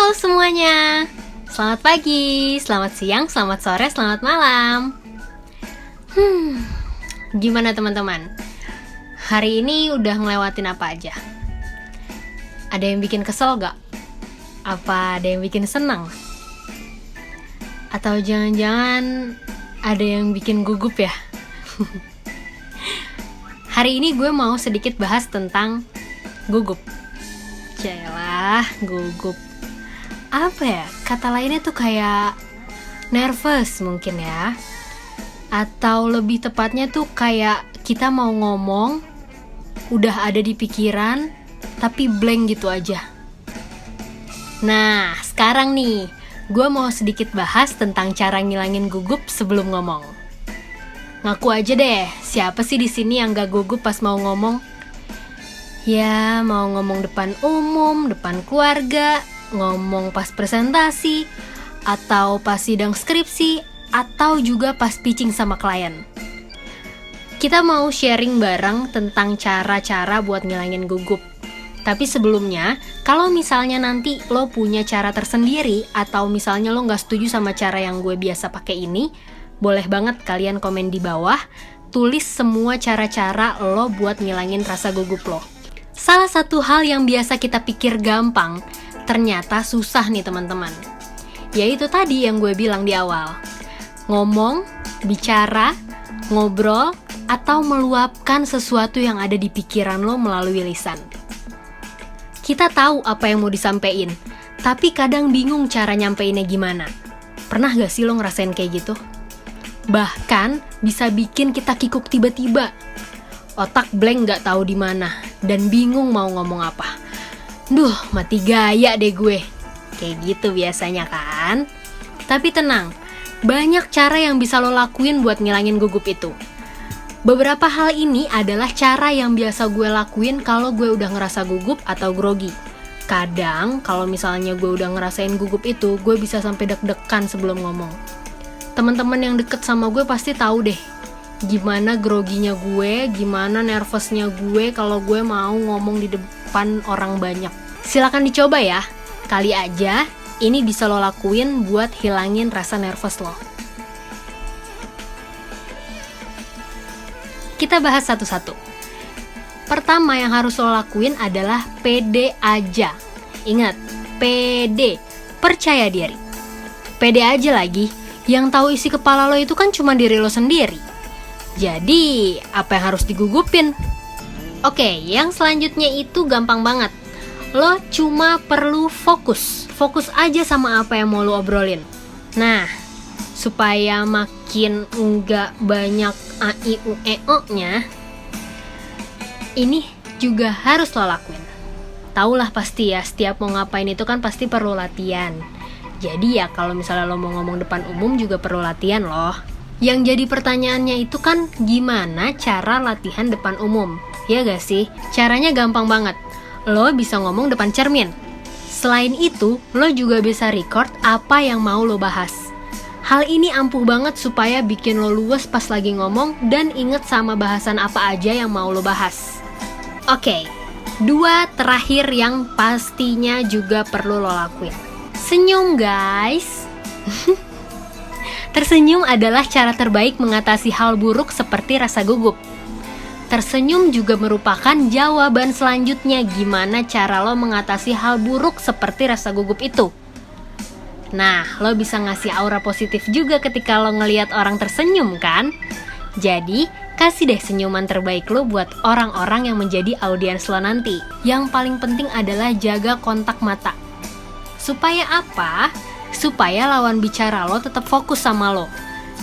Halo semuanya, selamat pagi, selamat siang, selamat sore, selamat malam. Gimana teman-teman? Hari ini udah ngelewatin apa aja? Ada yang bikin kesel gak? Apa ada yang bikin senang? Atau jangan-jangan ada yang bikin gugup ya? Hari ini gue mau sedikit bahas tentang gugup. Jayalah, gugup. Apa ya? Kata lainnya tuh kayak nervous mungkin ya. Atau lebih tepatnya tuh kayak kita mau ngomong, udah ada di pikiran, tapi blank gitu aja. Nah, sekarang nih, gue mau sedikit bahas tentang cara ngilangin gugup sebelum ngomong. Ngaku aja deh, siapa sih di sini yang gak gugup pas mau ngomong? Ya, mau ngomong depan umum, depan keluarga, ngomong pas presentasi, atau pas sidang skripsi, atau juga pas pitching sama klien. Kita mau sharing bareng tentang cara-cara buat ngilangin gugup. Tapi sebelumnya, kalau misalnya nanti lo punya cara tersendiri, atau misalnya lo gak setuju sama cara yang gue biasa pakai ini, boleh banget kalian komen di bawah, tulis semua cara-cara lo buat ngilangin rasa gugup lo. Salah satu hal yang biasa kita pikir gampang, ternyata susah nih teman-teman. Yaitu tadi yang gue bilang di awal. Ngomong, bicara, ngobrol, atau meluapkan sesuatu yang ada di pikiran lo melalui lisan. Kita tahu apa yang mau disampaikan, tapi kadang bingung cara nyampeinnya gimana. Pernah gak sih lo ngerasain kayak gitu? Bahkan bisa bikin kita kikuk tiba-tiba. Otak blank gak tahu di mana dan bingung mau ngomong apa. Duh, mati gaya deh gue. Kayak gitu biasanya kan? Tapi tenang, banyak cara yang bisa lo lakuin buat ngilangin gugup itu. Beberapa hal ini adalah cara yang biasa gue lakuin kalau gue udah ngerasa gugup atau grogi. Kadang, kalau misalnya gue udah ngerasain gugup itu, gue bisa sampai deg-degan sebelum ngomong. Teman-teman yang deket sama gue pasti tahu deh gimana groginya gue, gimana nervousnya gue kalau gue mau ngomong di depan orang banyak. Silakan dicoba ya. Kali aja ini bisa lo lakuin buat hilangin rasa nervous lo. Kita bahas satu-satu. Pertama yang harus lo lakuin adalah pede aja. Ingat, pede, percaya diri. Pede aja lagi, yang tahu isi kepala lo itu kan cuma diri lo sendiri. Jadi, apa yang harus digugupin? Oke, yang selanjutnya itu gampang banget. Lo cuma perlu fokus. Fokus aja sama apa yang mau lo obrolin. Nah, supaya makin enggak banyak a, i, u, e, o-nya, ini juga harus lo lakuin. Taulah pasti ya, setiap mau ngapain itu kan pasti perlu latihan. Jadi ya kalau misalnya lo mau ngomong depan umum juga perlu latihan loh. Yang jadi pertanyaannya itu kan gimana cara latihan depan umum? Ya gak sih? Caranya gampang banget. Lo bisa ngomong depan cermin. Selain itu, lo juga bisa record apa yang mau lo bahas. Hal ini ampuh banget supaya bikin lo luwes pas lagi ngomong dan inget sama bahasan apa aja yang mau lo bahas. Oke, 2 terakhir yang pastinya juga perlu lo lakuin. Senyum guys. Tersenyum adalah cara terbaik mengatasi hal buruk seperti rasa gugup. Tersenyum juga merupakan jawaban selanjutnya gimana cara lo mengatasi hal buruk seperti rasa gugup itu. Nah, lo bisa ngasih aura positif juga ketika lo ngelihat orang tersenyum kan? Jadi, kasih deh senyuman terbaik lo buat orang-orang yang menjadi audiens lo nanti. Yang paling penting adalah jaga kontak mata. Supaya apa? Supaya lawan bicara lo tetap fokus sama lo.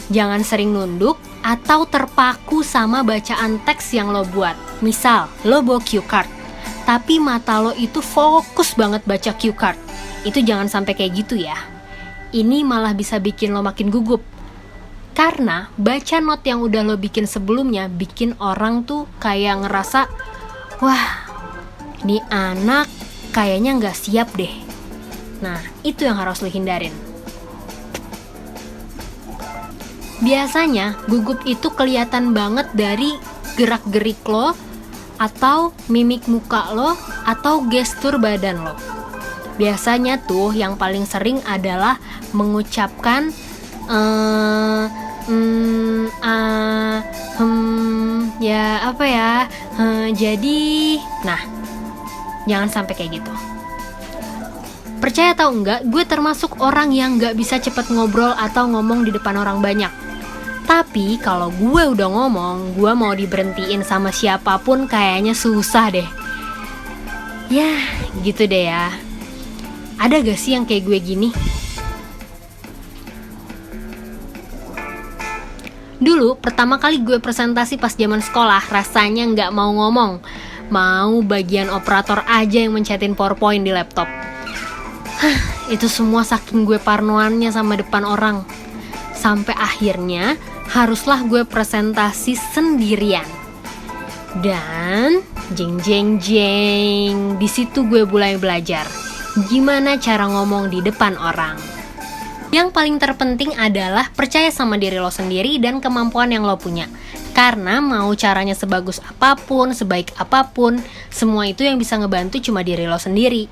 Jangan sering nunduk atau terpaku sama bacaan teks yang lo buat. Misal, lo bawa cue card, tapi mata lo itu fokus banget baca cue card. Itu jangan sampai kayak gitu ya. Ini malah bisa bikin lo makin gugup. Karena baca not yang udah lo bikin sebelumnya bikin orang tuh kayak ngerasa, wah, ini anak kayaknya gak siap deh. Nah, itu yang harus lo hindarin. Biasanya, gugup itu kelihatan banget dari gerak-gerik lo, atau mimik muka lo, atau gestur badan lo. Biasanya tuh yang paling sering adalah mengucapkan jadi. Nah, jangan sampai kayak gitu. Percaya atau enggak, gue termasuk orang yang gak bisa cepet ngobrol atau ngomong di depan orang banyak. Tapi kalau gue udah ngomong, gue mau diberhentiin sama siapapun kayaknya susah deh. Ya, gitu deh ya. Ada gak sih yang kayak gue gini? Dulu, pertama kali gue presentasi pas zaman sekolah, rasanya gak mau ngomong. Mau bagian operator aja yang mencetin PowerPoint di laptop. Itu semua saking gue parnoannya sama depan orang. Sampai akhirnya haruslah gue presentasi sendirian. Dan jeng, di situ gue mulai belajar gimana cara ngomong di depan orang. Yang paling terpenting adalah percaya sama diri lo sendiri dan kemampuan yang lo punya. Karena mau caranya sebagus apapun, sebaik apapun, semua itu yang bisa ngebantu cuma diri lo sendiri.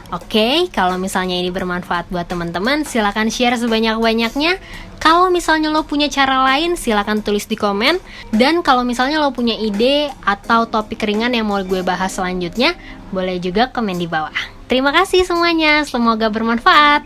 Oke, kalau misalnya ini bermanfaat buat teman-teman, silakan share sebanyak-banyaknya. Kalau misalnya lo punya cara lain, silakan tulis di komen. Dan kalau misalnya lo punya ide atau topik ringan yang mau gue bahas selanjutnya, boleh juga komen di bawah. Terima kasih semuanya, semoga bermanfaat.